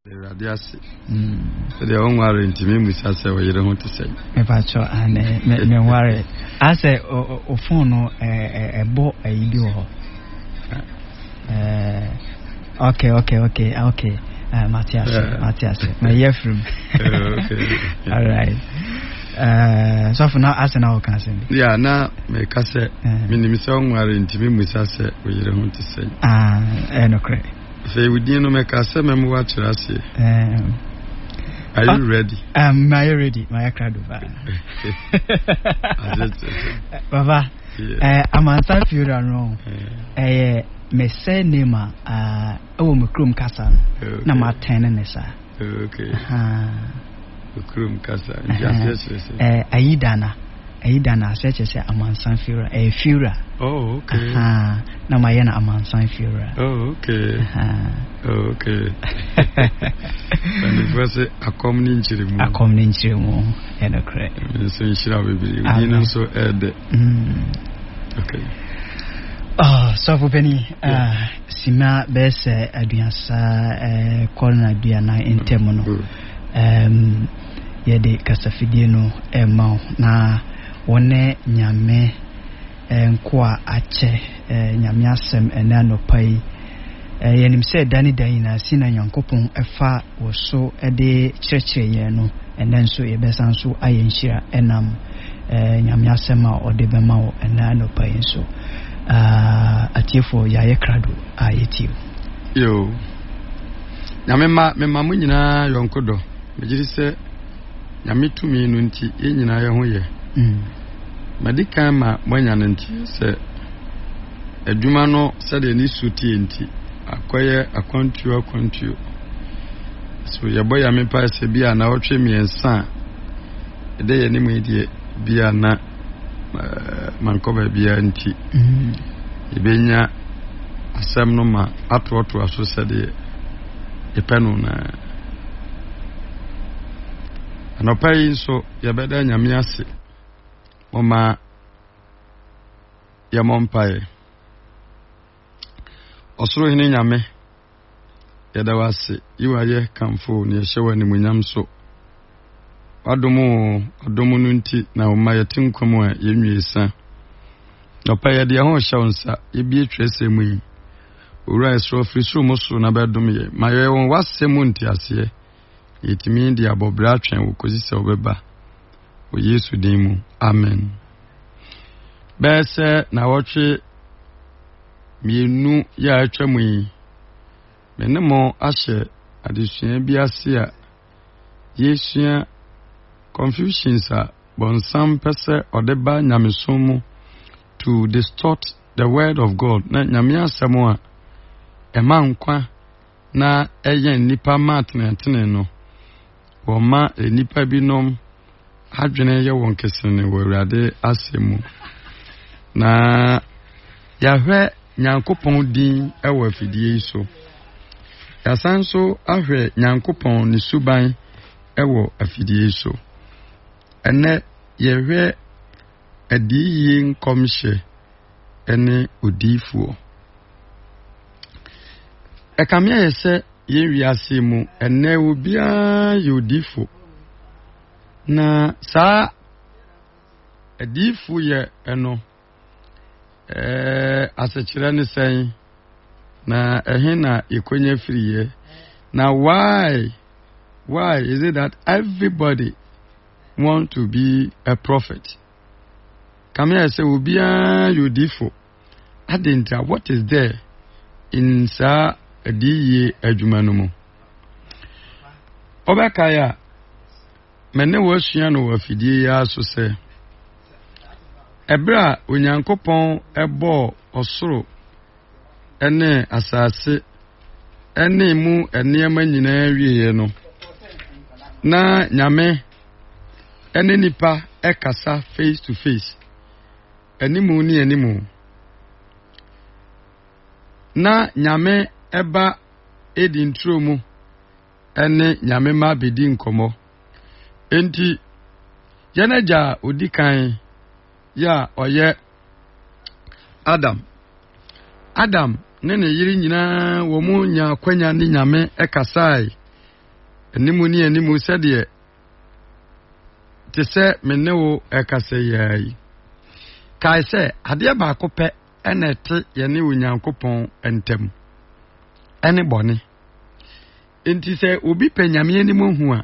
Radiasi. The own warrant me with us, you don't want to say. If I saw me worry. I say, o phone a bo a idio. Okay. Matthias. My year from. All right. So for now, as an hour can say. Yeah, now make us say, minimum song warrant me with us, you don't want to say. No credit. Say we didn't make us say, me watch us here. Are you ready? Am I ready? My crowd. Baba, I'm on some funeral wrong. Me say name me krum kasa na ma tenenesa. Okay. Krum kasa. Yes. Aidana such as a mansan fura a fura. Oh, okay. Na mayana a mansan fura. Oh, okay. Okay. And it was a common chirimu. A common chirimu. And a crack. So you should have been so add. Okay. Oh, so for Penny, Sima Bess Aduansa Corona Diana in Temono. Yede Casafidino Emma na one nyame nkwa ache nyamiasem enano pai yenim se dani dana sina yankopon efa woso ede chirechire ye no enen so yebesan so ayenhira enam nyamiasem a ode bema wo enano pai so atiefo yaye krado ayetio yo nyame ma munyina yonkodo mejiri se nyame tumi no nti yenyina ye ho ye madika ma mwanya nti se adwuma no se de ni suti nti akoye akwantuo so yebo ya mepa se bia na wotwe miensa ede ye ni mu die bia na mankoba bia nti ibenya asem no ma atoto aso se de epenu na anopai so yabeda nyame ase Mama Yamompae Osoro hini nyame Yadawase Iwaye kamfo ni yeshewa ni mwenyamso Wadomu nunti na umaye tinkwamwa yenyu yesa Nopa yadi ya hon shaunsa Yebie trese mwi Ura esro frisuru musu na bedomiye Mayo wase munti asiye Yitimi ndi abobratwen ukozise obeba O Yesu dimu. Amen. Bese na woche mienu ya atwamu yi. Menemo ahye adesua bi ase a Yesua confusions a bonsam pese odeba nyamesom to distort the word of God. Na nyame asem a ema nkwa na eyen nipa matene no. Wo ma enipa binom adwene ye won kesene wurade asemu na yahwe nyankopon din ewa fidie so yasanso ahwe nyankopon ni suban ewo afidie so ene yehwe adiyi nkomhye ene odifuo ekamia yese yewi asemu ene obia yodifo na sa adifu ye eno asechire ne sen na ehina ekonye friye na why is it that everybody want to be a prophet? Come here say obia yodifo adenta what is there in sa adiye adwumanumu obakaya mene wasua no wafidie ya so se ebra onyankopon ebo osoro ene asase ene mu enema nyina wieye no na nyame ene nipa ekasa face to face enimu ni enimu na nyame eba edintro mu ene nyame ma bedi nkomo enti yenaja odikan ya oye Adam ne yiri nyina wo mu nya kwanya ni nyame ekasai animu said ye te say me ne wo ekase yayi kai say ade ba akopɛ ene te ye ne Onyankopɔn entem ene bɔne enti sɛ obi pɛ nyame animu hu a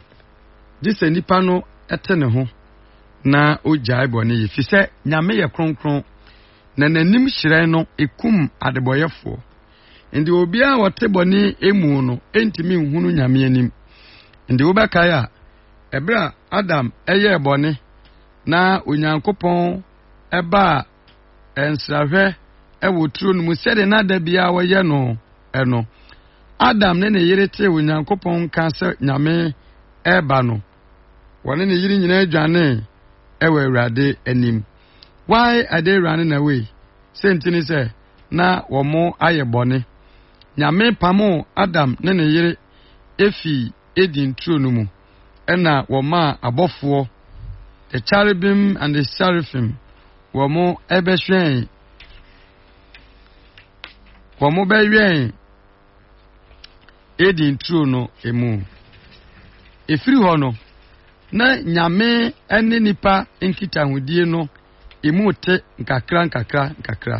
dise nipa no ete ne ho na ogyae bɔne yi fi sɛ nyame yɛ kronkron na nanim hyerɛn no ekum adebɔyɛfo enti obi a wɔte bɔne emu no entimi nhunu nyame anim enti wo bɛkae a ebra Adam ɛyɛ bɔne na Onyankopɔn ɛba ensrahwɛ ɛwɔ turo no mu sɛde na da bia wɔyɛ no ɛno Adam ne yere te Onyankopɔn ka sɛ nyame ɛba no wɔne ne yere nyina adwane ɛwɔ Awurade anim why are they running away sentini sɛ na wɔmo ayɛ bɔne nyame pamo Adam ne ne yere efi edin turo no mu ɛna wɔma abɔfoɔ the cherubim and the seraphim wɔmo ɛbɛhwɛn wɔmo bɛhwɛn edin turo no emu efiri hɔ no na nyame ɛne nipa nkitahodie no emu te nkakra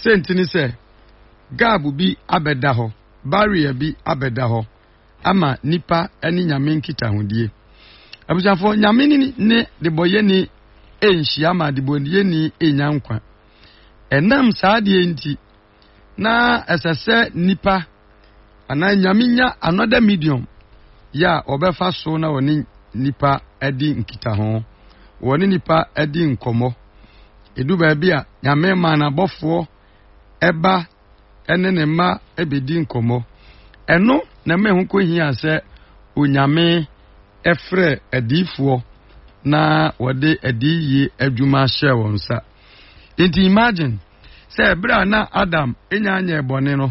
sentini sɛ gabu bi abɛda hɔ barrier bi abɛda hɔ ama nipa ɛne nyame nkitahodie abusuafo nyame ne de boyeni enhyia ma de boyeni enyankwa enam saade enti na ɛsɛsɛ nipa ana nyame nya another medium ya obefa so na woni nipa adi nkitaho woni nipa adi nkomo edu ba bia nyame ma na bofo eba ene ne ma ebedi nkomo eno na mehu ko hia sɛ onyame efre adifo na wode adiyi adwuma hye wonsa enti imagine sɛ bra na Adam enya ebone no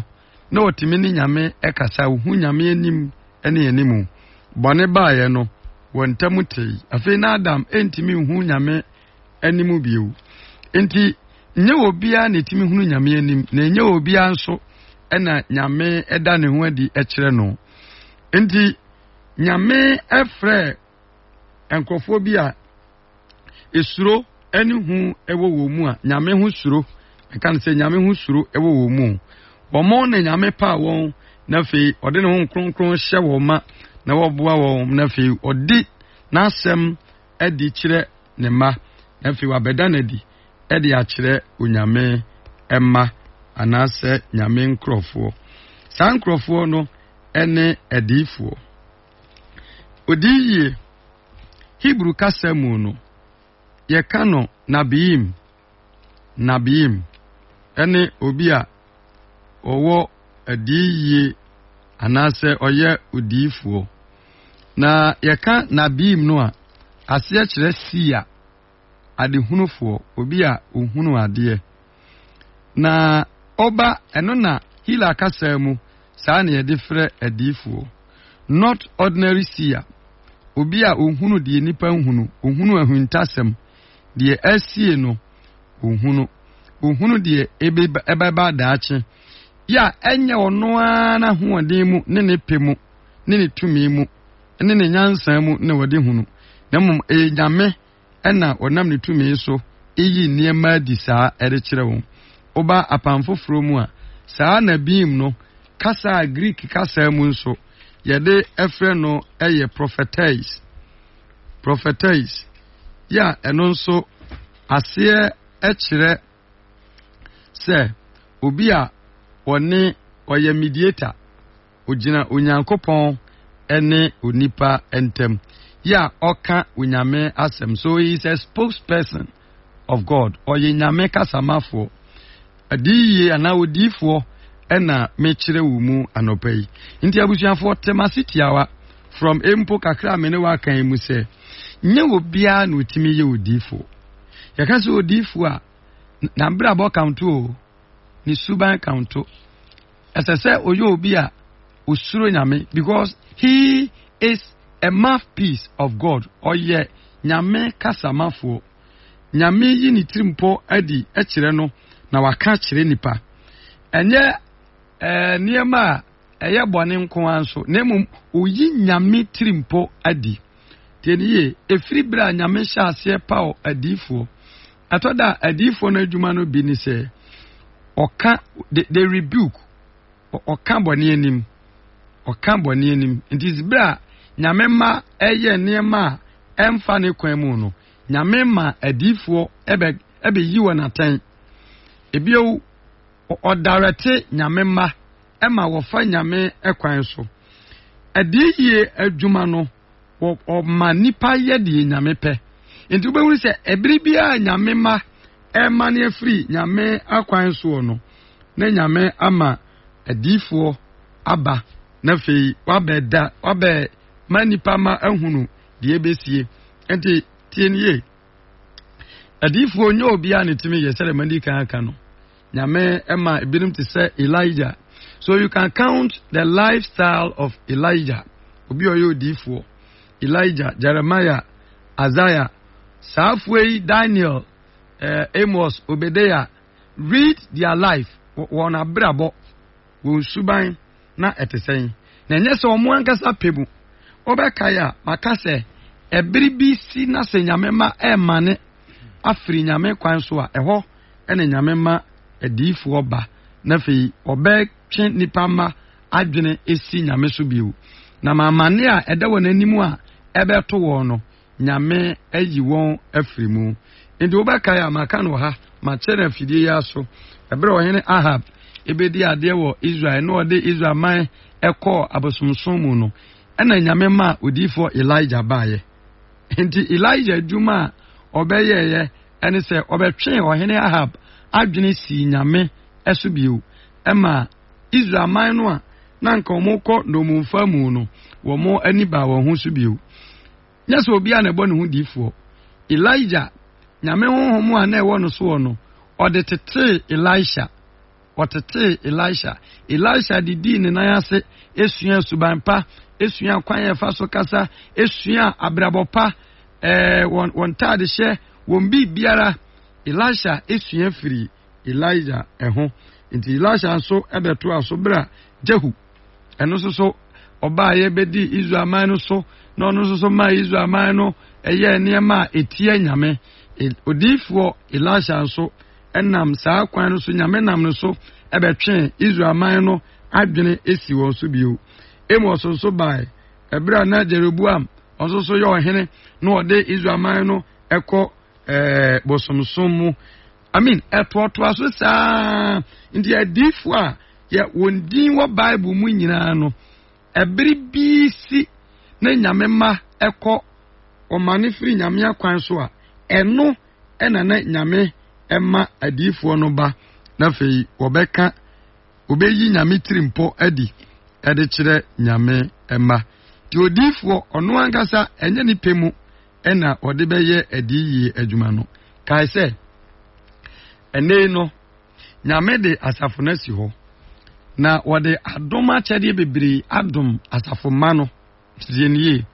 na otimi ni nyame ekasa hu nyame anim ene animu bone baaye no wontamu tei afi na Adam entimi hu nyame animu biu enti nye obia na etimi hu nyame anim na nye obia nso ena nyame eda ne ho adi ekire no enti nyame efre enkofo bia esuro eni hu ewo wo mu a nyame hu suro kan se nyame hu suro ewo wo mu wɔn na nyame pa wɔn na fe ɔde ne ho kronkron hyɛ wɔn ma na wɔboa wɔn na fe ɔdi n'asɛm adi kyerɛ ne ma na fe wabɛda na di ɛde akyerɛ onyame ɛma anaasɛ nyame nkrɔfoɔ saa nkrɔfoɔ no ɛne ɛdiifoɔ odiye Hebrew kasa mu no yɛka no nabiim ɛne obi a owo adiye anase oye odiifuo na yeka nabim no a ase akire sia adehunufuo obi a ohunu ade na oba eno na hila kasa mu saa na ye defre adiifuo not ordinary sia obi a ohunu de nipa ohunu ahuntasem de asie no ohunu de ebeba daache ya enye ono na hoɔden mu ne ne pemu ne ne tumi mu ne ne nyansa mu ne wode hunu na mum nyame ɛna onam ne tumi so eyi niema di saa ɛde kyerɛ wo oba apanfoforo mu a saa na bim no kasa Greek kasa mu nso yɛde ɛfrɛ no ɛyɛ prophetic ya ɛno nso aseɛ ɛkyerɛ sɛ obi a one oye mediator ogina onyankopon ene onipa entem ya oka unyame asem so he is a spokesperson of God oye nyame kasamafo adiye ana odifo ena mechire wo mu anopai nti abusuafo temasitia from empo kakra mene wa kan mu se nye obia na otimi ye odifo yakase odifo a na bra bo counto ni suban counto asase oyo obi a osuro nyame because he is a mouthpiece of God oye nyame kasamafo nyame yi ni trimpo adi ekire no na waka kire nipa enye niema eye bone nko anso na mum oyi nyame trimpo adi tieniye efiri bra nyame hya ase pa adifo atoda adifo na adwuma no bi ni se oka they rebuke oka bone anim nti zibra nyame ma eye niema emfa ne kwan mu no nyame ma adifo ebe yi wonatan ebio odarete nyame ma ema wofa nyame ekwan so adiye adwuma no o ma nipa ye de nyame pe nti obewu se ebiribia nyame ma ema ne afiri nyame akwan so no na nyame ama adifo aba na fei wabe manipa ma ahunu de ebesie enti tieniye adifo onye obia ne timi ye sele mandi kan aka no nyame ema ebinim te say Elijah. So you can count the lifestyle of Elijah. Obi oyo difo Elijah, Jeremiah, Isaiah, Safway, Daniel, Amos, Obadiah. Read their life. Won abrabo won suban na etesen. Na nyese omo ankasa pebu. Obekaya makase ebiribi si na se nyame ma emane afiri nyame kwan so a eho ene nyame ma adifo oba na fei obe twe nipa ma adwene esi nyame so biu na mamane a eda won animu a ebeto won no nyame ayi won afiri mu ndi obekaya maka no ha ma chere fidie ya so ebre ohene Ahab ebedi ade wo Israel no ode Israel man ekọ abosomsom mu no ena nyame ma odifo Elijah baaye nti Elijah dwuma obeyeye ene se obetwe ohene Ahab adwene si nyame esobiu ema Israel man no a na nka omukọ no mumfa mu no wo mo ani ba wo ho sobiu nyase obi a na ebo ne ho difo Elijah nyame honhom a na ewo no so no ode tete Elisha Elisha didi ne nan ase esua subanpa esua kwan ye fa so kasa esua abrabopa won tade hye won bi biara Elisha esua firi Elijah eho nti Elisha so ebeto aso bra Jehu eno so oba ye bedi Israel man no so no no so ma Israel man no eye niema etie nyame odifo Elisha so enam saa kwan no so nyame nam no so ebetwe Israel man no adwene esi won so biu Amos so bai ebra na Jeroboam so yo hene no ode Israel man no ekọ bosomsom mu etoto aso saa ndi adifo a ye wondin wo Bible mu nyina no ebiri bi si na nyame ma ekọ omane firi nyame akwan so a eno ena na nyame ema adifo no ba na fei obeka obeyi nyame trimpo adi ede kire nyame ema ti odifo ono angasa enye ni pemu ena ode beye adiyi adwuma no kai se ene no nyame de asafo na si ho na wode adoma chede bebiri adom asafo ma no tieniye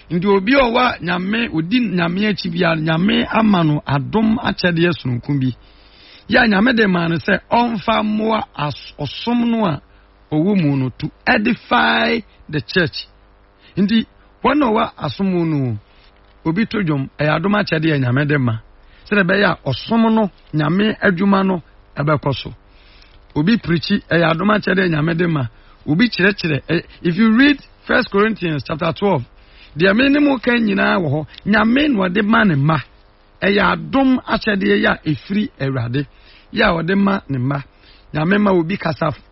ndi obi owa nyame odi nyame achi bia nyame amano adom achede yesunku bi ya nyame de man se onfa moa osom no a owu mu no to edify the church ndi wono wa asom no obi tojom adom achede nyame de ma se be ya osom no nyame adwuma no ebekoso obi preachi adom achede nyame de ma obi kire if you read 1 Corinthians chapter 12 the minimum kan nyina wo ho nyame no de ma ne ma adom achede ya efiri ewrade ya ode ma ne ma nyame ma obi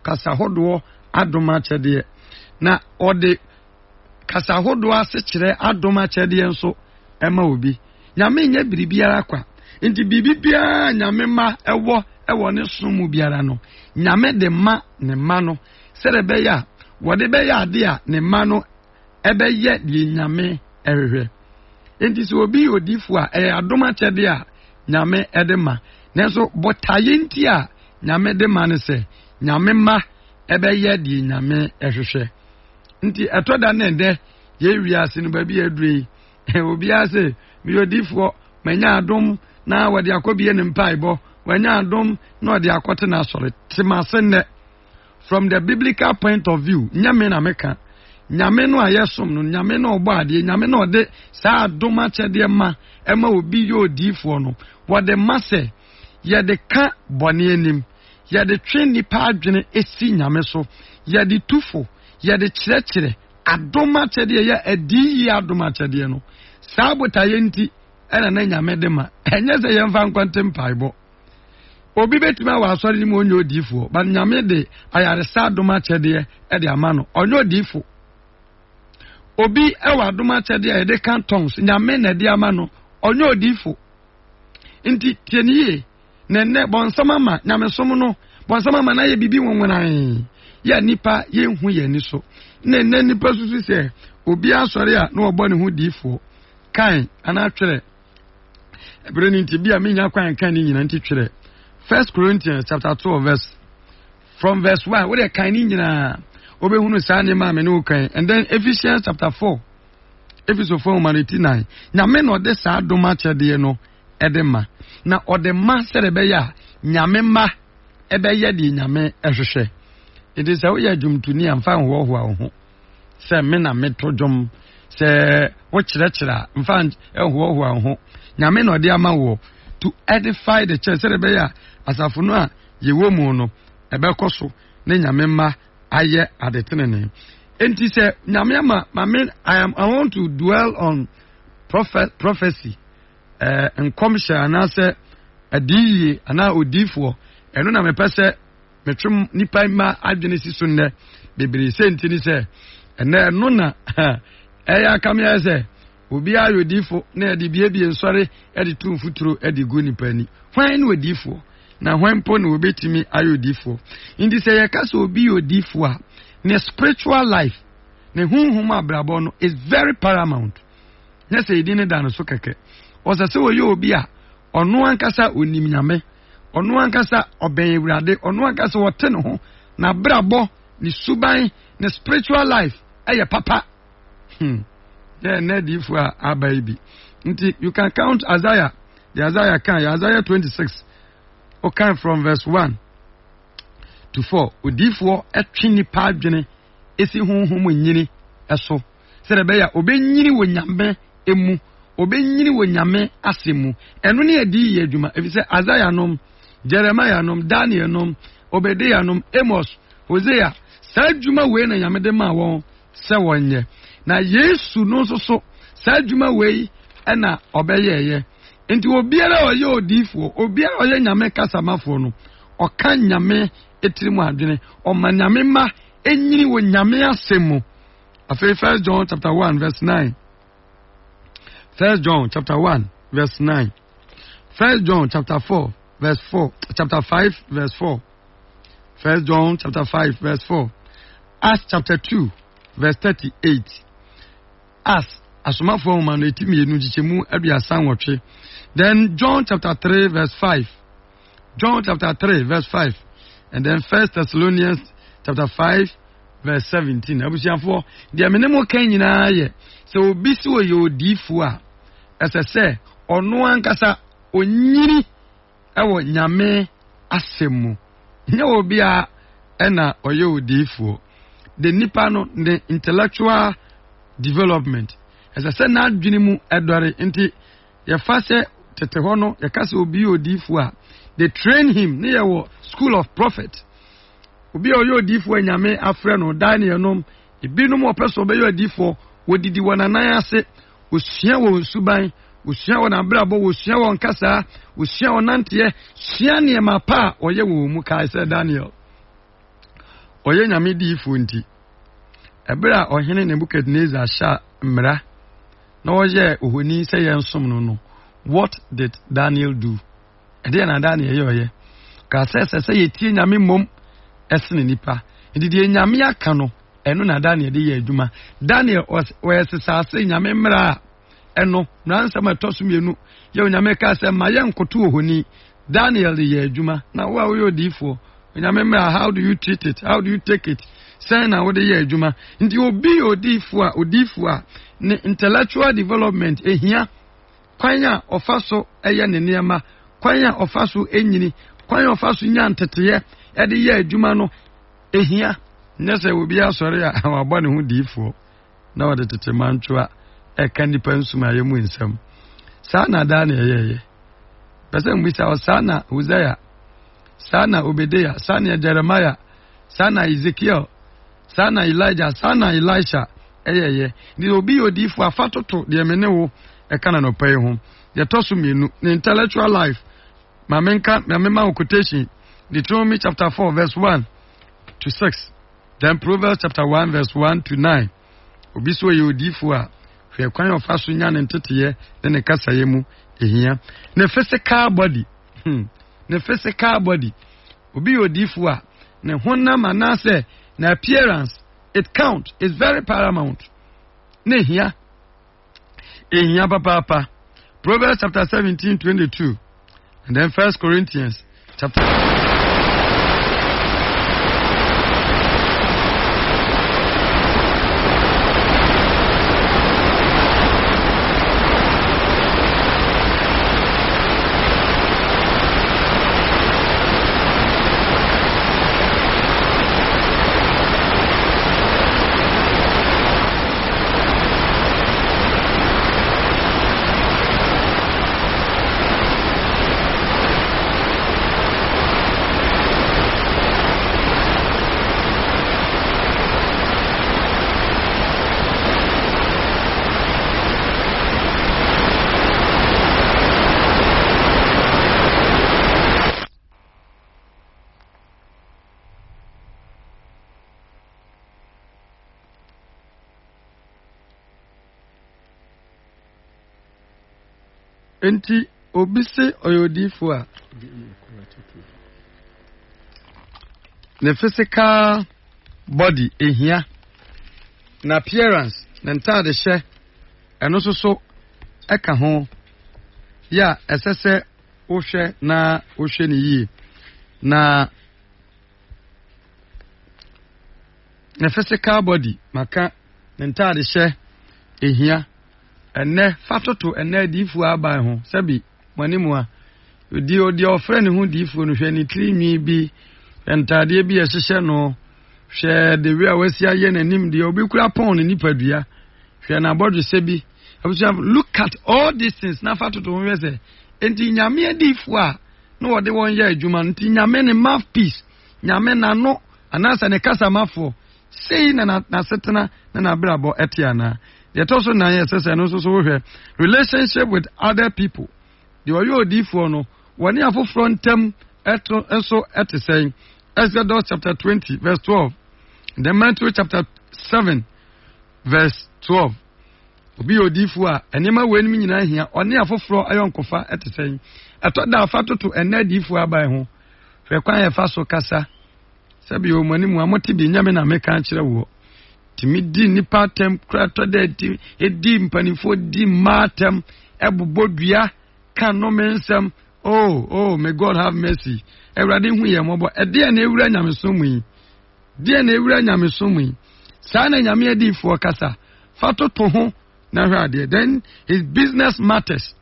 kasa hodo adom achede na ode kasa hodo ase kire adom achede nso ema obi nyame nya biribiara kwa nti bibibia nyame ma ewo ne somu biara no nyame de ma ne ma no serebe ya wode be ya ade a ne ma no ebe ye die nyame ehwehwe enti so obi odifo a adom achede a nyame edema nenso botaye nti a nyame de ma ne se nyame ma ebe ye die nyame ehwehwe nti etoda na ende ye wiase no ba bi adui obi ase mi odifo manya adom na wode akobie ne mpaibo wanya adom na wode akote na sore timase ne from the biblical point of view nyame na meka nyame no ayesom no nyame no obade nyame no de saa adoma chede ma ema obi ye odifo no wo de mase ye de ka bone anim ye de twe nipa adwene esi nyame so ye de tufo ye de kyerɛkyerɛ adoma chede ye adi yi adoma chede no saa botaye nti ena na nyame de ma enye se ye mfa nkwantem paibo obi betima wa asɔre ni mo onye odifo ba nyame de ayaresa adoma chede e de ama no onye odifo obi ewa adoma chede e de kan tongues nyame na de ama no onye odifo nti tieniye nenne bonsama ma nyame som no bonsama ma na ye bibi wonwonan ya nipa ye hu ye ni so nenne nipa susu se obi asɔre a na obɔ ne hu difo kan ana twere ebere ni nti bia me nya kwan kan ni nyina nti twere 1 Corinthians chapter 2 from verse 1 we dey kan ni nyina obehunu saa ne ma me no kan and then Ephesians chapter 4 Ephesians 4:89 nyame no de saa doma chede no edema na odema serebe ya nyame ma ebeye de nyame ehwehwe it is how ya dwumtuni amfa ho ho se me na metodwom se wo kyerɛkyerɛ mfa ho ho nyame no de ama wo to edify the church serebe ya asafo no a yewo mu no ebekoso ne nyame ma aye adetenene enti se nyame ama I want to dwell on prophecy commission anase adiye ana odifo eno na mepese metwem nipa ma adwene si so nne bebere se ntini se eno na eya kamya se obi ayodifo na edi biebie nsore edi tumfuturo edi go nipa ni hwan na odifo na hwan po na obetimi ayodifo indi se yakasa obi odifo a ne spiritual life ne hunhum abrabo no is very paramount na se idine da no so keke osase oye obi a ono ankasa onim nyame ono ankasa oben ewurade ono ankasa wote ne ho na brabo ni suban ne spiritual life eye papa yeah na difu a abaibi nti you can count Isaiah the Isaiah 26 okay from verse 1 to 4 odifu etwini pa adwene esi honhom nyini eso serebe ya obenyini wo nyame emu obenyini wo nyame asemu eno ne adi ye adwuma efise Isaiah nom Jeremiah nom Daniel nom Obadiah nom Amos Hosea sa adwuma we na nyame de ma won se wonye na Yesu no so sa adwuma we na obeyeye enti obiara oye odifo obiara oye nyame kasamafo no oka nyame etirimu adwene o ma nyame ma enyini wo nyame asemu afei 1 John chapter 1 verse 9 1 John chapter 1 verse 9 1 John chapter 4 verse 4 chapter 5 verse 4 1 John chapter 5 verse 4 Acts chapter 2 verse 38 asomafo ma no etimi enu gichemu aduasan wotwe then John chapter 3 verse 5 John chapter 3 verse 5 and then 1 Thessalonians chapter 5 verse 17 abusiafo de menemo kan nyina ye se obi si oye odifo a esese ono ankasa onyiri ewo nyame asemu nya obi a ena oye odifo the nipa no the intellectual development esese na adwene mu edore nti ye fa se tete ho no ye kase obi odifo a they train him near school of prophet obi oyo odifo anyame afre no Daniel nom ibinum opeso be yo odifo wodidi wonanan ase osua wo suban osua wo na brabo osua wo nkasa osua wo nantie sua ne ma pa oye wo mu kai se Daniel oye nyame difo nti ebra ohene Nebukadnezar sha mra na oye ohoni se yensom no what did Daniel do ede na Daniel yoye ka se yetie nyame mom esene nipa ndidi nyame aka no eno na Daniel de ye adwuma Daniel wesesase nyame mra eno na nsam etosomienu ye nyame ka se maye nkoto ohoni Daniel de ye adwuma na wa wo odifo nyame mra how do you treat it how do you take it say na wo de ye adwuma ndi obi odifo a ne intellectual development ehia kwanya ofaso eye ne niema kwanya ofaso enyini kwanya ofaso nya nteteye ede ye adwuma no ehia nyese obi asori a wabɔ ne ho diifo na wode tete manchoa eka nipa nsuma yemu nsam saa na da na yeye pese mbisa o saa na Hosea saa na Obadiah saa na Jeremiah saa na Ezekiel saa na Elijah saa na Elisha eyeye ni obi odiifo afatoto de mene wo eka na no pai ho ye toso mienu ne intellectual life ma quotation Deuteronomy chapter 4 verse 1 to 6 then Proverbs chapter 1 verse 1 to 9 obi so ye odiifo a hwe kwan of aso nya ne nteteye ne kasaye mu ehia ne physical body ne physical body obi odiifo a ne honam anase na appearance it count is very paramount ne hia ehia papa Proverbs chapter 17:22 and then 1 Corinthians chapter enti obise oyodifo a the physical body ehia na appearance na ntade hye eno so eka ho ya esese ohwe na ohwe ni yi na the physical body maka na ntade hye ehia ene fatoto ene difu aban ho sabi manimu a odi ofre ne ho difu no hwe ni trinwi bi entade bi ehye no hwe de wi a wasi aye nanim de obi kura pon ne nipadua hwe na bodwe sebi look at all these things na fatoto ho wese enti nyame adifu a no wode won ya adwuma enti nyame ne mouthpiece nyame na no anasa ne kasa mafo sei na setena na brabo etiana. The also na yes and also relationship with other people. The oyo odiifo no wani afo frontem so at saying Exodus chapter 20 verse 12. Then Matthew chapter 7 verse 12. Obi odiifo a enema weni nyina hia oni afo fro ayonkofa at saying atoda afato to enadiifo aban ho. Hwe kwan ye fa so kasa. Sabi o mani mu amoti bi nyame na meka kire wo. Timidi nipa tem krato de edi mpanifo di matem ebobodua kanomensem may God have mercy. Ewrade hu ye mobo ede na ewura nyamesom yi de na ewura nyamesom yi sa na nyame adifo kasa fatoto ho na hwade then his business matters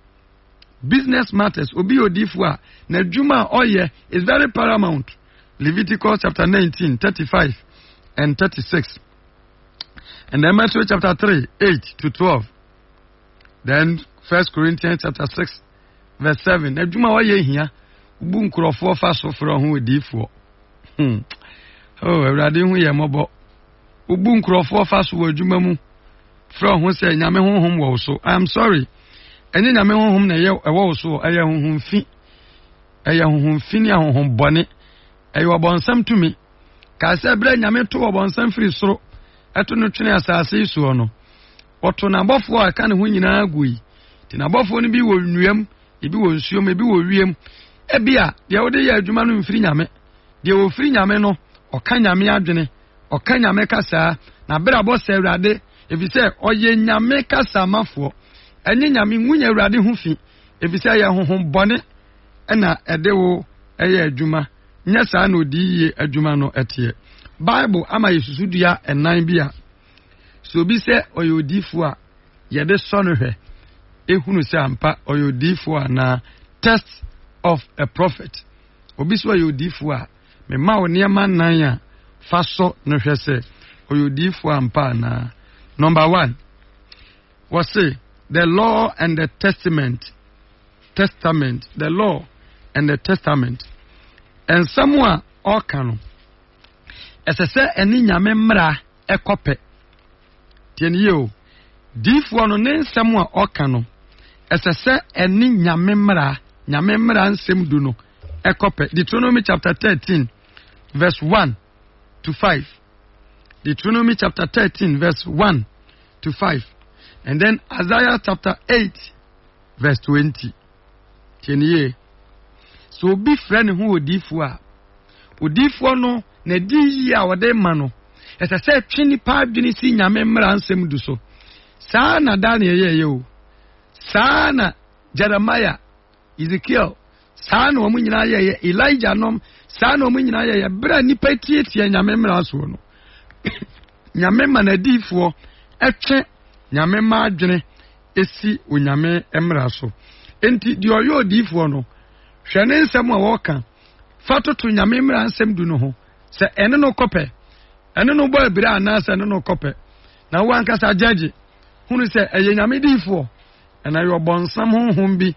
obi odifo a na djuma oye is very paramount. Leviticus chapter 19:35 and 36. And then Matthew chapter 3, 8 to 12. Then 1 Corinthians chapter 6, verse 7. Na djuma wa ye hia ubu nkrofo fa so fro ho odifo. Ewrade hu ye mobo. Ubu nkrofo fa so adwuma mu fro ho se nyame honhom wo so. I am sorry. Enye nyame honhom na ye wo so aye honhom fi. Aye honhom fi ni honhom bone. Aye obonsam tumi. Ka se bre nyame to obonsam firi soro. Eto no twene asase isu no oto na bofo a ka ne ho nyina agui ti na bofo no bi wo nnuam ebi wo nsuom ebi wo wiem ebia de wo de ya adwuma no mfiri nyame de wo firi nyame no oka nyame adwene oka nyame kasa na bra bo se awrade efise oye nyame kasa mafo enye nyame nwunye awrade ho fi efise ya honhom bone na ede wo eye adwuma nya sa na odi ye adwuma no etie Bible ama yesusudua enan bia so bi se oyodifo a ye de sono hwe ehunu se ampa oyodifo na test of a prophet obi so oyodifo a me ma woni ma nan a faso no hwese oyodifu ampa na. Number 1 was say the law and the testament, the law and the testament. And someone or canon as I say any nyame mra ekope tien yo difu no ne someone or canon as I say any nyame mra nsem du no ekope. Deuteronomy chapter 13 verse 1 to 5. Deuteronomy chapter 13 verse 1 to 5. And then Isaiah chapter 8 verse 20. Tienye. So be friend who odifu no na di yi a wode ma no. Ese se twini pa adwini si nyame mmra nsem du so. Saa na Daniel ye o. Saa na Jeremiah, Ezekiel, saa na omu nyina ye Elijah nom, saa na omu nyina ye bra nipa tietie nyame mmra so no. Nyame ma na difuo etwe nyame ma adwene esi onyame mmra so. Enti di oyo difuo no hwene nsem a woka fatoto nyame mmra nsem du no ho se ene no kope ene no bo abira anase ene no kope na wo ankasa judge hunu se eye nyame difuo ena yo bonsam honhom bi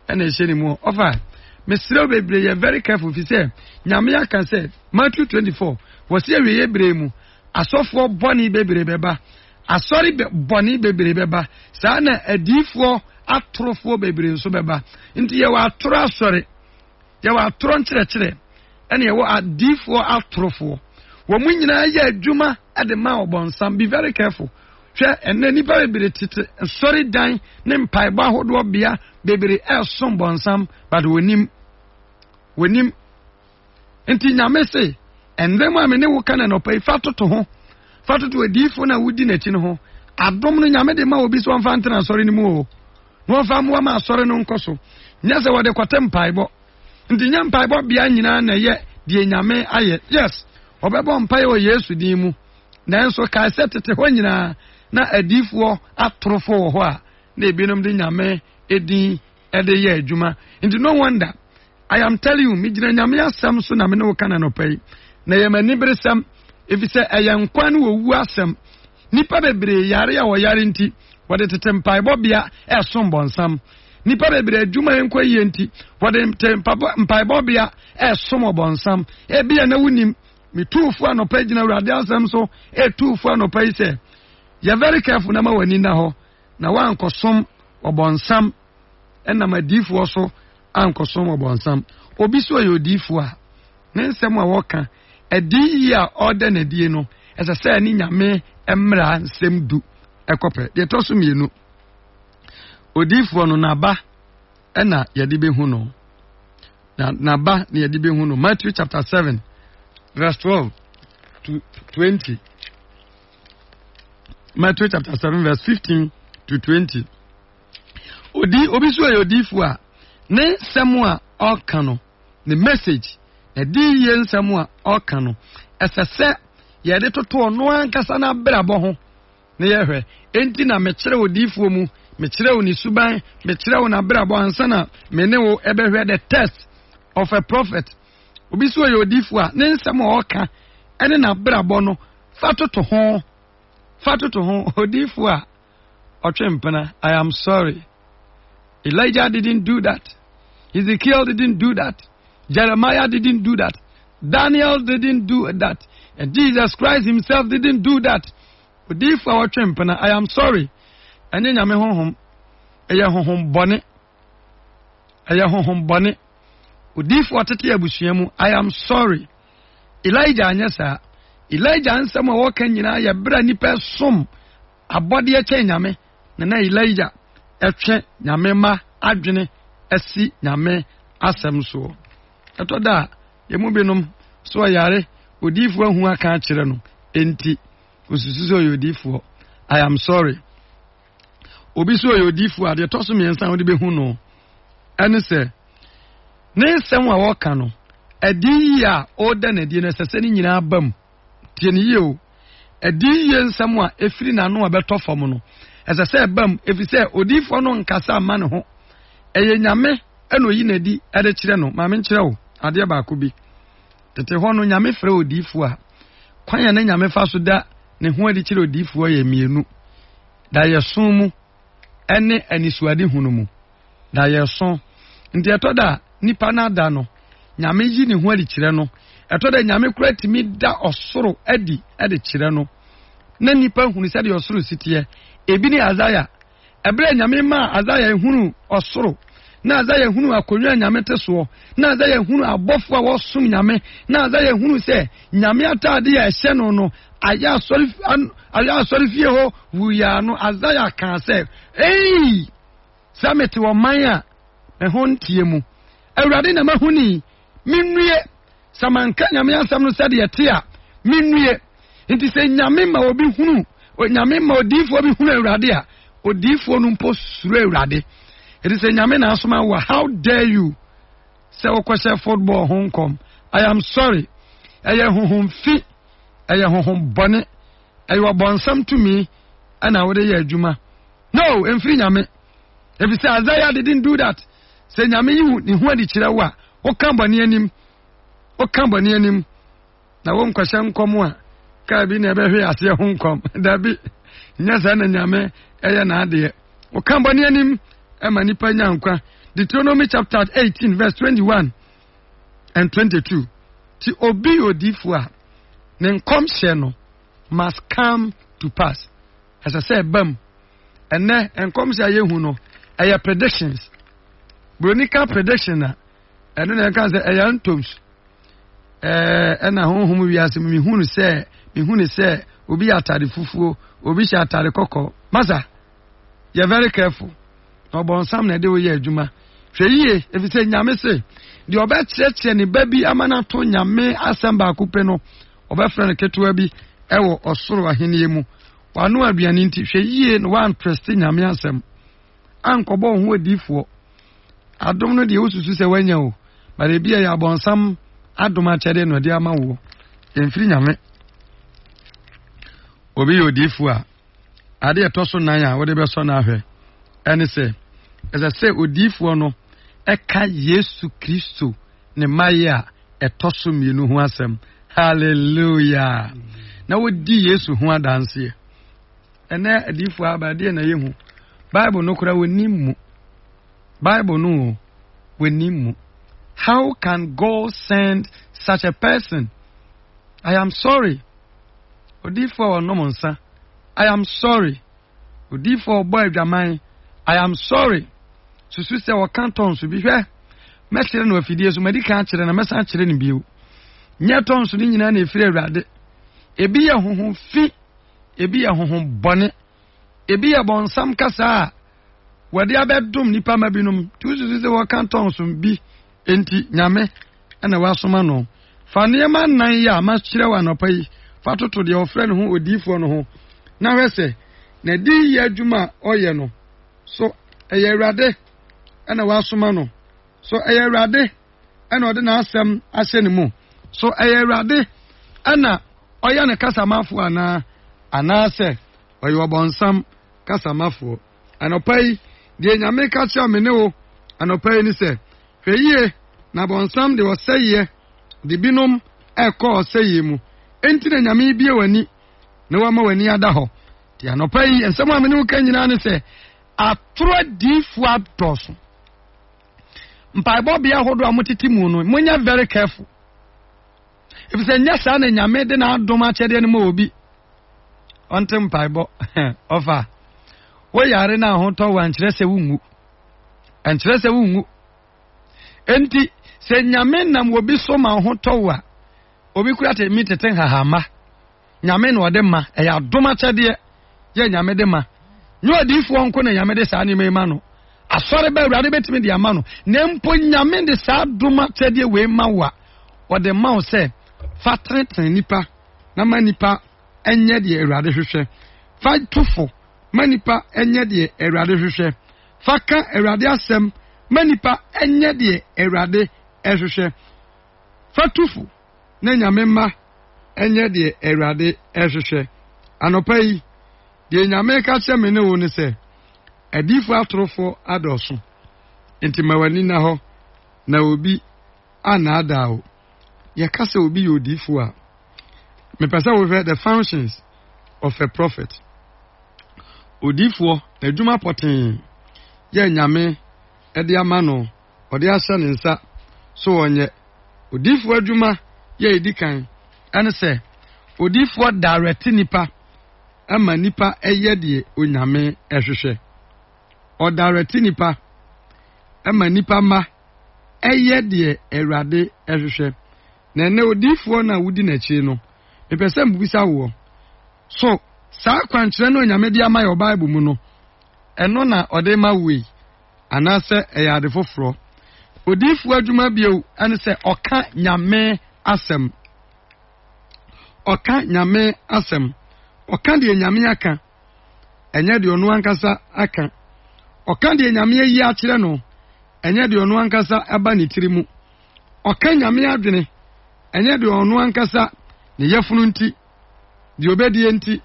ena ehye mu ofa mesiro bebre ye very careful fi se nyame aka se Matthew 24 wose ye bre mu asofo boni bebre beba asori boni bebre beba sa na adifo atrofo bebre nso beba nti ye wa atro asori ye wa atro nkyerɛkyerɛ ene ye wa adifo atrofo wo mu nyina ye adwuma ade ma obonsam. Be very careful. Hwɛ ene nipa bebre tete sorry dan ne mpaebɔ ahodo bia bebre ɛsom bonsam but wonim nti nyame se ende ma me ne wo kana no pai fatoto ho fatoto adifo na wudi na chi no ho adom no nyame de ma obi so amfa ntena sɔre ni mu o no fa mo ma sɔre no nkoso nya se wode kwate mpaebɔ nti nya mpaebɔ bia nyina na ye die nyame aye. Yes obɛbɔ mpae o Yesu din mu nanso ka setete ho nyina na adifo atrofo ho a na ebinom de nyame edin ede ye adwuma. Nti no wonder I am telling you mi gina nyame asɛm so na me ne wo kana no pai na ye mani beresam efise ayan kwan wo wu asɛm nipa bebre yare ya wo yare nti wode tete mpaebɔ bia ɛsom bonsam nipa bebre adwuma enko yie nti wode mpaebɔ bia ɛsom bonsam ebia na wunim mi tuufu anopa gina urade asɛm so tuufu anopa ise you very careful na ma wani na ho na wa ankosom obonsam enna madifu so ankosom obonsam obi so ye odifu a ne nsɛm a woka edi ya order na die no ese se ni nyame emra nsɛm du ekope de to so mienu odifu no na ba enna yede behu no na ba na yede behu no. Matthew chapter 7 verse 12 to 20. Matthew chapter 7 verse 15 to 20. Obi so yodifu a ne nsɛm a ɔka no the message edi ye nsɛm a ɔka no ɛsɛsɛ yɛde toto no ankasa na brabɔ ho ne yɛhwɛ enti na mekyerɛ odifu mu mekyerɛ wo ni suban mekyerɛ wo na brabɔ ansa na me ne wo ɛbɛhwɛ the test of a prophet. Obi so yodifu a ne nsɛm a ɔka ɛne na brabɔ no fatoto ho odifu a ɔtwempena. I am sorry. Elijah didn't do that. Ezekiel didn't do that. Jeremiah didn't do that. Daniel didn't do that. And Jesus Christ himself didn't do that. Odifu a ɔtwempena. I am sorry. Ɛne nyame honhom ɛyɛ honhom bɔne. Odifu atete abusua mu. I am sorry. Elijah anyesa. Elijah nsɛm a wɔka nyina yɛ bra nipa som abɔde ɛkyɛ nyame na Elijah ɛtwe nyame ma adwene asi nyame asɛm so. Ɛtɔda yɛmu binom so yare odifu ahu aka akyerɛ no enti osusu so odifu. I am sorry. Obi so odifu a de toso miensa wo de behu no ɛne sɛ ne nsɛm a wɔka no edi ya oda na die no sɛsɛ ni nyina bam tie ne yie o edi ye nsɛm a efiri na no abɛtɔ fam no ɛsɛsɛ bam efisɛ odifo no nkasa ama ne ho ɛyɛ nyame ɛna oyi na di ɛde kyerɛ no ma me nkyerɛ wo ade ba ko bi tete ho no nyame frɛ odifo a kwanya na nyame fa so da ne ho adi kire odiifo ye mienu da ye son mu ene anisuade hunu mu da ye son nti etoda nipa na da no nyame yi ne ho adi kire no etoda nyame kura timi da osoro adi kire no na nipa hunu se de osoro sitie ebi ni Azaya ebre nyame ma Azaya hunu osoro na Azaya hunu akonwa nyame teso na Azaya hunu abofo a wosum nyame na Azaya hunu se nyame atade ya ehye no aya sorry fie ho wuya no Azaya kan se sameti wo man a ho ntie mu awurade na mahuni minwie samanka nyame asam no se de yete a minwie nti se nyame ma obi hunu nyame ma odifo obi hunu awurade a odifo no mpo suru awurade. It is a nyame na asoma wa, how dare you say okwese football home come. I am sorry. Eye honhom fi, eye honhom bone, eye wabonsam to me and I would ye adwuma. No, emfiri nyame. If you say Isaiah didn't do that, say nyame you ni ho adi kire wa, o kan bone anim. Na won kwase nkom a ka bi na ebe hwe ase ho nkom. Da bi nya sa na nyame eye na ade. O kan bone anim Emanipa nyankwa. Deuteronomy chapter 18 verse 21 and 22. Ti obi odifo a ne nkomhye no must come to pass. As I said, bam. Ene nkomhye ayehu no aya predictions. Bronica prediction na eno na kan say aya ntoms. Ena honhom wiase mi hunu se obi atade fufuo, obi sha atade kokko. Masa, you very careful. Obonsam na de wo ye adwuma hweyie efise nyame se de obekyerekye ne babi amana to nyame asamba akupe no obefra ne ketewa bi ewo osoro ahenie mu wano aduane nti hweyie no wan trust nyame asem ankobo ho adifo adom no de osusu se wanya o bare bia ya obonsam adom akyede no de ama wo emfiri nyame obi odifo a ade etoso nan a wo de beso na ahwe ene se as I say odifo no eka Yesu Kristo ne maya etoso mienu ho asem. Hallelujah. Na wodi Yesu ho adanse ene adifo abade na yehu Bible no kura wonimu how can God send such a person? I am sorry. Odifo no monsa. I am sorry. Odifo boy dwaman. I am sorry. Susu se wa kanton su bi hwe. Mesere no afidie so madi kan kire na mesa kire ni biu. Nye ton su ni nyina na efire awurade. Ebi ye honhom fi, ebi ye honhom bone. Ebi ye bonsam kasa. Wade abedum nipa mabinum. Tu susu se wa kanton su bi enti nyame na wasoma no. Fa niema nan ya ma kire wa no pai. Fa toto de ofre no ho odifo no ho. Na hwese na di ye adwuma oye no. So eye awurade ana wasoma no. So eye awurade ana ode na asem ahye ne mu. So eye awurade ana oya ne kasamafo ana se oye obonsam kasamafo. Anopai de nyame ka cha me ne wo anopai ni se hweyie na bonsam de oseye de binom ekọ oseye mu. Enti na nyame bie wani na wama wani ada ho. Ti anopai ensem amene wo kan nyina ne se atro difu adoso mpaibo bia hodo amotiti mu no munya very careful. If say nyasa na nyame de na adom achede ne ma obi onte mpaibo ofa wo yare na ho to wan kire se wungu enkire se wungu enti se nyame nam obi so ma ho to wa obi kura te mi teten hahama nyame no de ma e ya adom achede ye nyame de ma nyo adifo onko na nyame de saa ni me ma no asore ba awurade betimi de ama no na mpo nyame de saa doma chede we ma wa o de ma o se fa treten nipa na ma nipa enye de awurade hwehwe fa tufo ma nipa enye de awurade hwehwe fa ka awurade asem ma nipa enye de awurade ehwehwe fa tufo na nyame ma enye de awurade ehwehwe anopai de nyame ka che me ne wo ne se adifo atrofo adoso enti mawani na ho na obi ana adao ya kasa obi yodifo a me pesa we the functions of a prophet. Odifo adwuma poten ye nyame ede amano ode ahye ne nsa so onye odifo adwuma ye edikan ene se odifo direct nipa ama nipa eye de onyame ehwehwe o direct nipa ama nipa ma eye de Awurade ehwehwe na ene odifo na wudi na chi no me pesa mbubisa wo so saa kwankyerɛ no onyame de ama yɛ Bible mu no ɛno na ɔde ma we anase ɛyɛ ade foforo odifu adwuma bio ɛne sɛ ɔka nyame asɛm ɔka de nyame aka ɛnyɛ de ɔno ankasa aka ɔka de nyame yi akyerɛ no ɛnyɛ de ɔno ankasa aba ne tiri mu ɔka nyame adwene ɛnyɛ de ɔno ankasa ne yɛfunu nti de obedie nti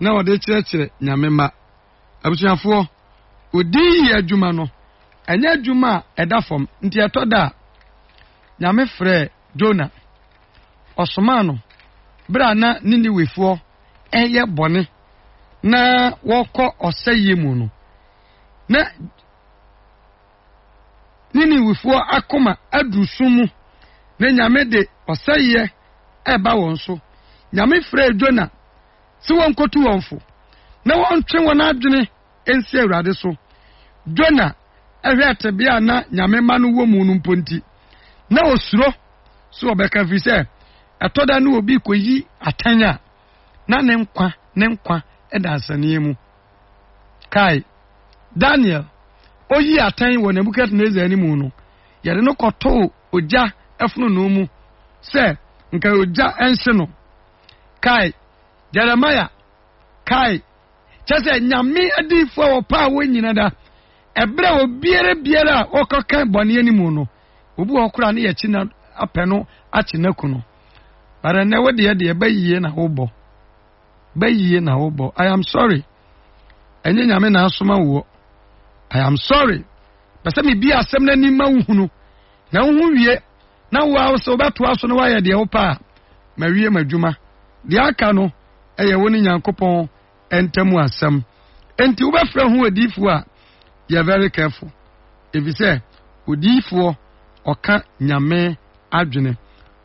na ɔde kyerɛkyerɛ nyame ma abusuafo odi adwuma no ɛnyɛ adwuma ɛda fam nti ɛtɔda nyame frɛ Jona ɔsoma no bra na Niniwefo ɛyɛ bɔne na wɔkɔ ɔsɛyɛ mu no na Niniwefo akoma adusumu na nyame de ɔsɛyɛ ɛba wɔn so nyame frɛ Jona si won kotu wonfo na won twe won adwene ensi Awurade so Jona ehwete bia na nyame ma no wo mu no mponti na osuro so obeka fi se etoda na obi koyi atanya na ne nkwa edansane mu kai Daniel oyi atan wo Nebukadnezar ni mu no yede no koto oja efunu no mu se nka oja ense no kai Jeremiah kai chese nyame adifo opa wo nyina da ebre obiere okoka bone animu no obi okura ne yachi na apeno achi na kuno bara ne wo de bayiye na wobo I am sorry enye nyame na asoma wo I am sorry basa me bi asem na ni ma wuhunu na wuhu wie na wo aso beto aso no wa ye de opa ma wie madwuma de aka no eye woni Nyankopon entamu asam enti wo befra ho adifo a you very careful if you say odifo oka nyame adwene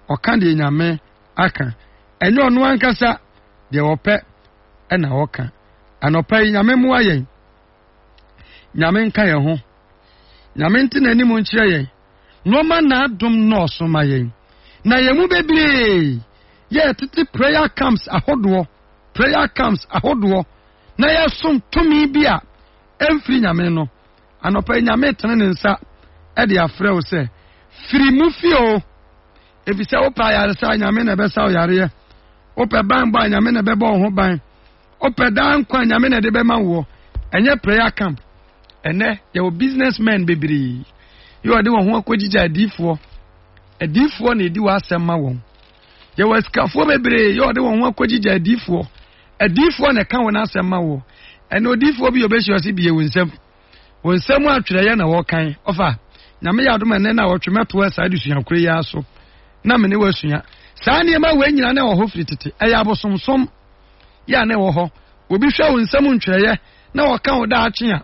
oka de nyame aka enye ono ankasa de ope na oka anopa nyame mu ayen nyame nka ye ho nyame ntina ni mu nkyere ye no ma na adom no osoma ye na ye mu bebre ye titi prayer camps ahodo na ye som tumi bia emfiri nyame no anopa nyame tene ne nsa e de afrɛ wo sɛ firi mu fio efisɛ wo pa yare sa nyame na bɛsa wo yare wo pɛ ban ba nyame na bɛbɔ ho ban wo pɛ dan kwa nyame na de bɛma wo enye prayer camp ene ye wo businessmen bebiri yo de wo ho akogija adifo na edi wo asɛm ma won ye wo skafo bebiri yo de wo ho akogija adifo na ka won asɛm ma wo ene odifo bi obehyi osi biye wonsɛm atwerɛ na wɔkan ofa nyame yadom ene na wɔtwemeto asa de suankure ya so na mene wasua saa ne ma we nyina na wo ho firi tete ɛyɛ abosomsom ya na wo ho obi hwɛ wonsɛm ntwerɛ na wɔka wo da akye a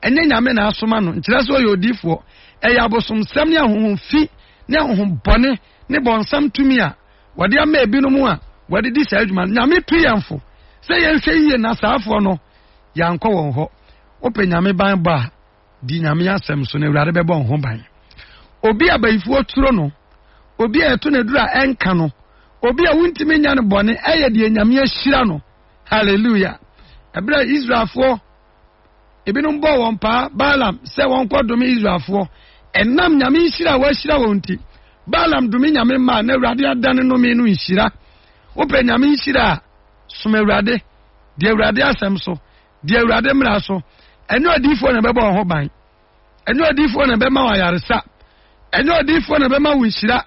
enye nyame na asoma no nkyerɛ so yɛ odifo ɛyɛ abosomsɛm ne ahohom fi ne ahohom bɔne ne bɔnsam tumi a wɔde ama ebinom a wɔde di saa adwuma nyame tu yɛmfo sɛ yɛnhwɛ yie na saafo no yankɔ wɔn hɔ ope nyame ban ba di nyame asɛm so na Awurade bɛbɔ ho ban obi abayifo turo no obi a eto na dura enka no obi a wuntimi nya no bɔne ɛyɛ de nyame ahyira no hallelujah ebra Israelfo ebinom bɔ wɔn pa Balaam sɛ wɔn kɔ dome Israelfo enam nyame hyira wa hyira wɔn ti Balaam dome nyame ma na Awurade adane no me no hyira ope nyame hyira som Awurade de Awurade asɛm so de Awurade mmara so enyo adifo na bɛbɔ ho ban enyo adifo na bɛma wa yaresa enyo adifo na bɛma wo hyira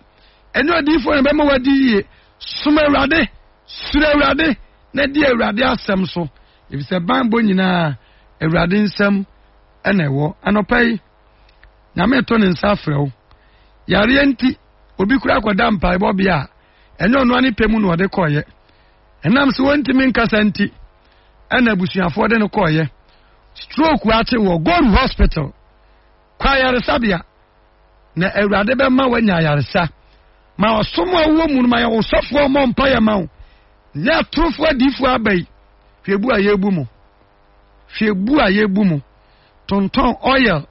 enyo adifo na bɛma wadi yie som Awurade sura Awurade na de Awurade asɛm so efisɛ ban bo nyina Awurade nsɛm ɛna ɛwɔ anopai nyame to ne nsa frɛw yare nti obi kura akɔda mpaebɔ bia enyo no ani pemu no ɔde kɔyɛ enam so wantimi nkasa nti ana busuafo de no koye stroke wache wo go to hospital kwa yaresabia na awurade be ma wanya yaresa ma osomo awo mu ma ya osofo mo mpa ya ma wo nya trofo adifo abai hwebu ayebu mu hwebu ayebu mu tonton oil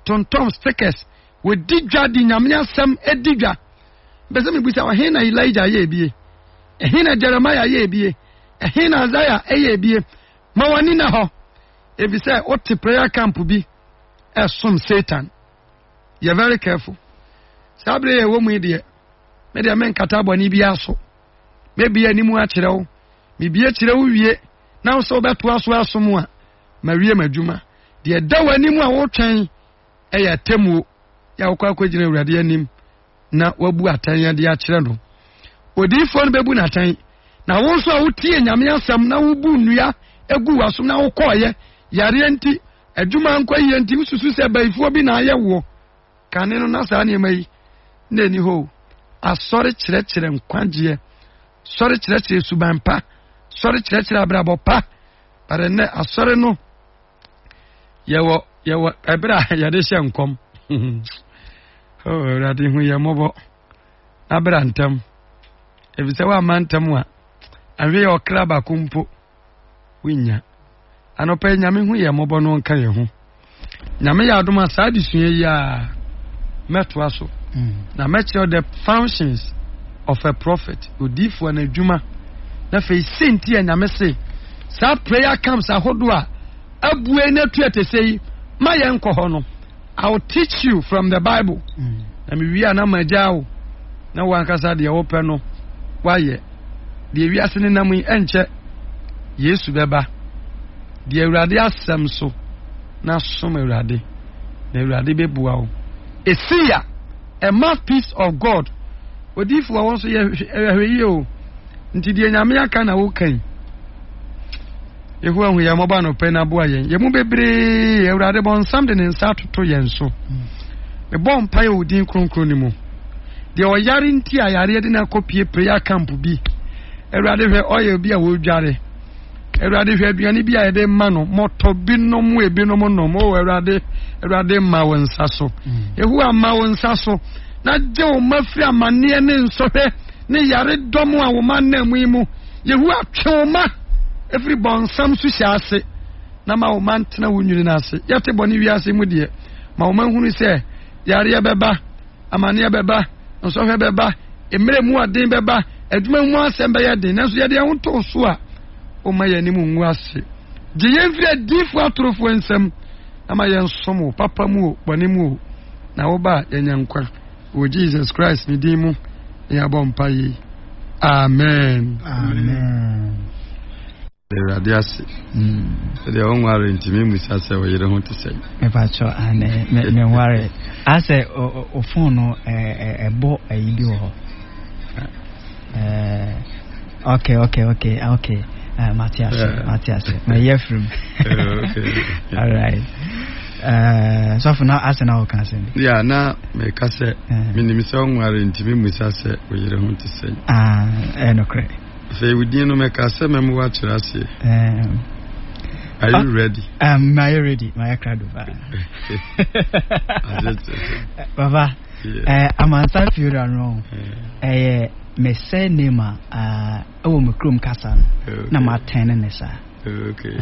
tonton stickers we digwa di nyamnya sam edigwa bese me busa wa hena Elijah ye bie hena Jeremiah ye bie hena Isaiah ye bie ma wani na ho ebi say oti prayer camp bi esom Satan. You very careful. Sabre ye wo mu de me de men kata boni bi aso me bia ni mu a kire wo me bia kire wo wie na wo so beto aso asom a ma wie madwuma de da wani mu a wo twen eya temu ya wo kwa kwagina Awurade anim na wabu atan de a kire no odifo no bebu na atan na wo so a wo tie nyame asam na wo bu nnua egu waso na wo koye yare nti adwuma nkwaye nti mususu se baifo bi na aye wo kane no na sa ne mai na ni ho asori kire nkwaje sori kire subanpa sori kire abrabo pa bare ne asori no yewo ebra ya de hye nkom oh radi hu ye mobo abra ntam ebise wa mantam a awe okra ba kumpo winya anopa nyame hu ye mobo no nka ye hu nyame ya adoma saa disue ya metwa so na match the functions of a prophet odifo na adwuma na fe senti ya nyame se saa prayer camps ahodo a abue na tuetesei ma ye nko ho no I will teach you from the Bible na mi wi ana magyawo na wankasa de wo pe no waye de wi asene na mu enche Yesu beba de Awurade asem so na som Awurade na Awurade bebua wo esia a mouthpiece of God odifo won so ye o nti de nyame aka na wo kan yehu ahu ya moba no pe na boa yen ye mu bebre Awurade bon samde ne nsa toto yen so me bon pa ye odin kronkron ni mu de o yare nti ayare de na kopie prayer camp bi Awurade hwe oye bi a wo dware Awurade hwe aduane bi a ye de ma no moto bi no mu ebi no mo no mo Awurade ma wo nsa so yehu ama wo nsa so na je o mafri amane ne nsohwe ne yare domo a wo ma na mu imu yehu atwe ma every bon sam su ase na ma wo man tena wunwiri na ase yate boni wi ase mu de ma wo man hunu se yare beba amane beba nsohwe beba emre mu aden beba adwuma mu asem be yade na so yade ho to so a o ma yani mu nwu ase de yevre difu atrofo ensam ama yen somo papa mu boni mu na wo ba yanyankwa o Jesus Christ ni dimu ya bompa yi amen amen radiasi de on ware ntimi musase wo yere ho te sei me pacho ane me ware ase o phone ebo ayibi wo okay Matthias my yefrim okay all right so for now ase na o kan se yeah na me kase minimi se on ware ntimi musase wo yere ho te sei no kre say we didn't make us a memo watch us here. Are you ready? Am I ready? My crowd. Baba, I'm on side for wrong. Me say name oh me krum kasan. Na ma 10 nessa. Okay.